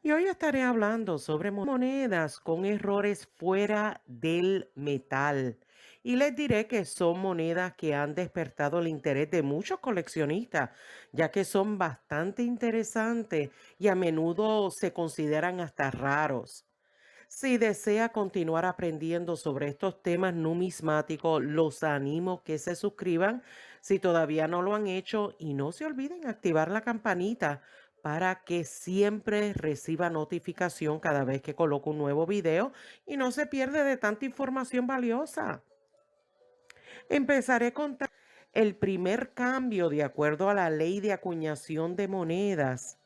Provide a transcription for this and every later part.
Y hoy estaré hablando sobre monedas con errores fuera del metal. Y les diré que son monedas que han despertado el interés de muchos coleccionistas, ya que son bastante interesantes y a menudo se consideran hasta raros. Si desea continuar aprendiendo sobre estos temas numismáticos, los animo que se suscriban si todavía no lo han hecho y no se olviden activar la campanita para que siempre reciba notificación cada vez que coloco un nuevo video y no se pierde de tanta información valiosa. Empezaré con el primer cambio de acuerdo a la ley de acuñación de monedas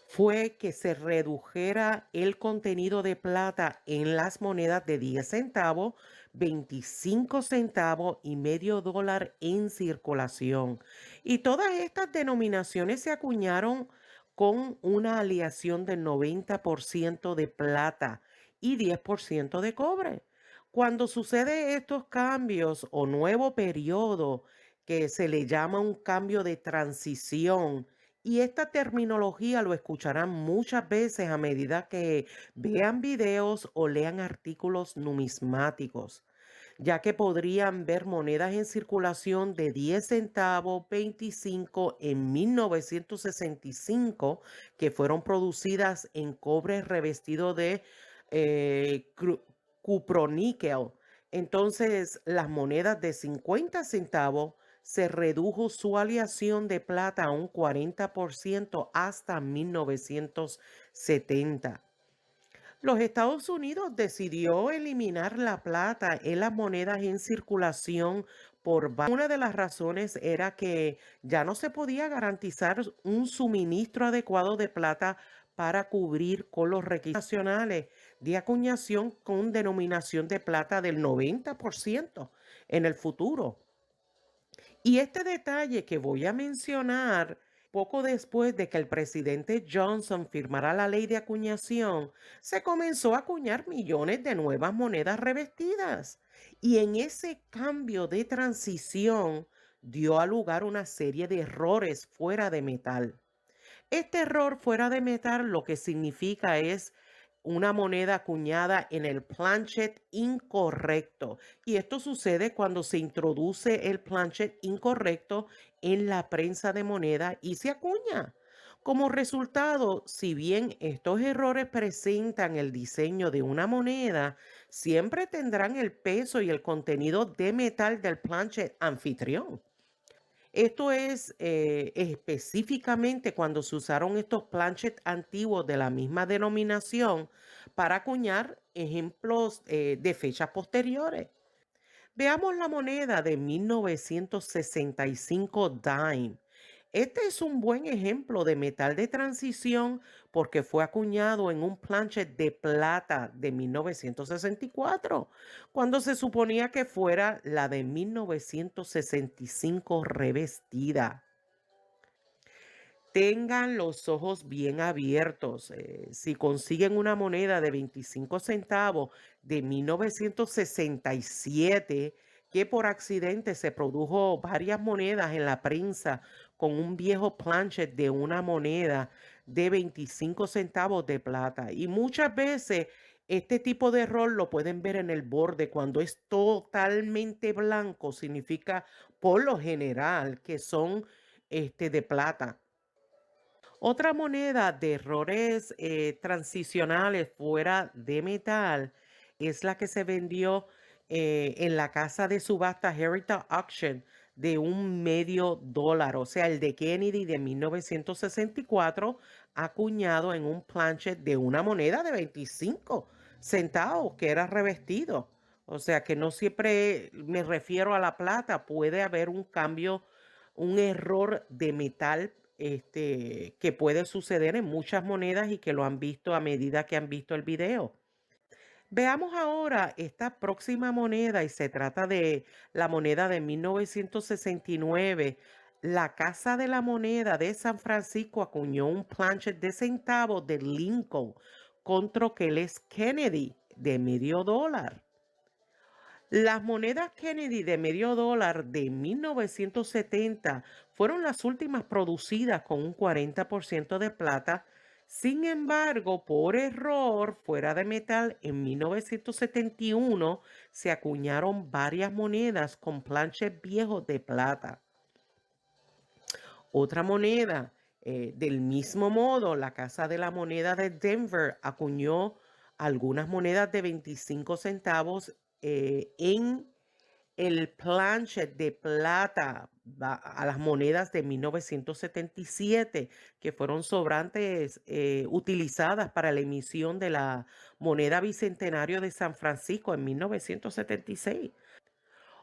fue que se redujera el contenido de plata en las monedas de 10 centavos, 25 centavos y medio dólar en circulación. Y todas estas denominaciones se acuñaron con una aleación del 90% de plata y 10% de cobre. Cuando sucede estos cambios o nuevo periodo que se le llama un cambio de transición, y esta terminología lo escucharán muchas veces a medida que vean videos o lean artículos numismáticos, ya que podrían ver monedas en circulación de 10 centavos, 25 en 1965, que fueron producidas en cobre revestido de cuproníquel. Entonces, las monedas de 50 centavos se redujo su aleación de plata a un 40% hasta 1970. Los Estados Unidos decidió eliminar la plata en las monedas en circulación una de las razones era que ya no se podía garantizar un suministro adecuado de plata para cubrir con los requisitos nacionales de acuñación con denominación de plata del 90% en el futuro. Y este detalle que voy a mencionar, poco después de que el presidente Johnson firmara la ley de acuñación, se comenzó a acuñar millones de nuevas monedas revestidas. Y en ese cambio de transición dio a lugar una serie de errores fuera de metal. Este error fuera de metal lo que significa es una moneda acuñada en el planchet incorrecto. Y esto sucede cuando se introduce el planchet incorrecto en la prensa de moneda y se acuña. Como resultado, si bien estos errores presentan el diseño de una moneda, siempre tendrán el peso y el contenido de metal del planchet anfitrión. Esto es específicamente cuando se usaron estos planchets antiguos de la misma denominación para acuñar ejemplos de fechas posteriores. Veamos la moneda de 1965 dime. Este es un buen ejemplo de metal de transición porque fue acuñado en un planchet de plata de 1964, cuando se suponía que fuera la de 1965 revestida. Tengan los ojos bien abiertos. Si consiguen una moneda de 25 centavos de 1967, que por accidente se produjo varias monedas en la prensa con un viejo planchet de una moneda de 25 centavos de plata. Y muchas veces este tipo de error lo pueden ver en el borde. Cuando es totalmente blanco, significa por lo general que son de plata. Otra moneda de errores transicionales fuera de metal es la que se vendió en la casa de subasta Heritage Auction de un medio dólar, o sea, el de Kennedy de 1964, acuñado en un planchet de una moneda de 25 centavos que era revestido. O sea, que no siempre me refiero a la plata, puede haber un cambio, un error de metal que puede suceder en muchas monedas y que lo han visto a medida que han visto el video. Veamos ahora esta próxima moneda y se trata de la moneda de 1969. La Casa de la Moneda de San Francisco acuñó un planchet de centavos de Lincoln contra que les Kennedy de $0,5. Las monedas Kennedy de $0,5 de 1970 fueron las últimas producidas con un 40% de plata. Sin embargo, por error, fuera de metal, en 1971 se acuñaron varias monedas con planches viejos de plata. Otra moneda, del mismo modo, la Casa de la Moneda de Denver acuñó algunas monedas de 25 centavos en el planchet de plata a las monedas de 1977, que fueron sobrantes utilizadas para la emisión de la moneda bicentenario de San Francisco en 1976.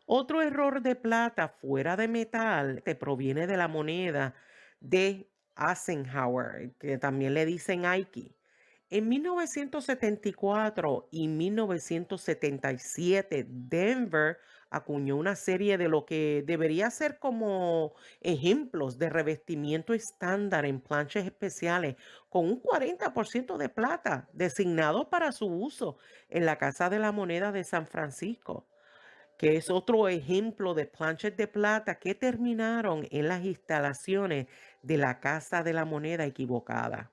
Otro error de plata fuera de metal te proviene de la moneda de Eisenhower, que también le dicen Aiki. En 1974 y 1977, Denver acuñó una serie de lo que debería ser como ejemplos de revestimiento estándar en planchas especiales con un 40% de plata designado para su uso en la Casa de la Moneda de San Francisco, que es otro ejemplo de planchas de plata que terminaron en las instalaciones de la Casa de la Moneda equivocada.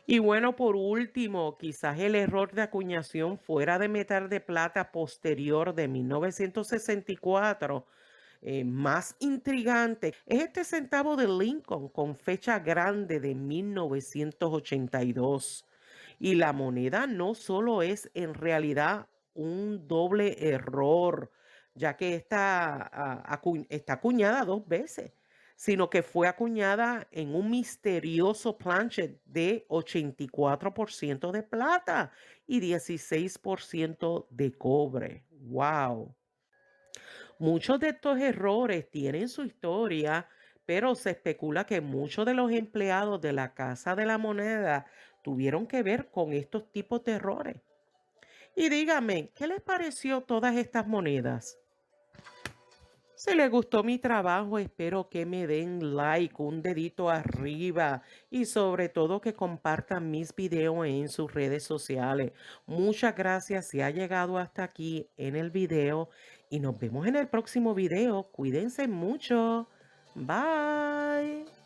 Y bueno, por último, quizás el error de acuñación fuera de metal de plata posterior de 1964, más intrigante, es este centavo de Lincoln con fecha grande de 1982. Y la moneda no solo es en realidad un doble error, ya que está acuñada dos veces, sino que fue acuñada en un misterioso planchet de 84% de plata y 16% de cobre. ¡Wow! Muchos de estos errores tienen su historia, pero se especula que muchos de los empleados de la Casa de la Moneda tuvieron que ver con estos tipos de errores. Y díganme, ¿qué les pareció todas estas monedas? Si les gustó mi trabajo, espero que me den like, un dedito arriba y sobre todo que compartan mis videos en sus redes sociales. Muchas gracias si ha llegado hasta aquí en el video y nos vemos en el próximo video. Cuídense mucho. Bye.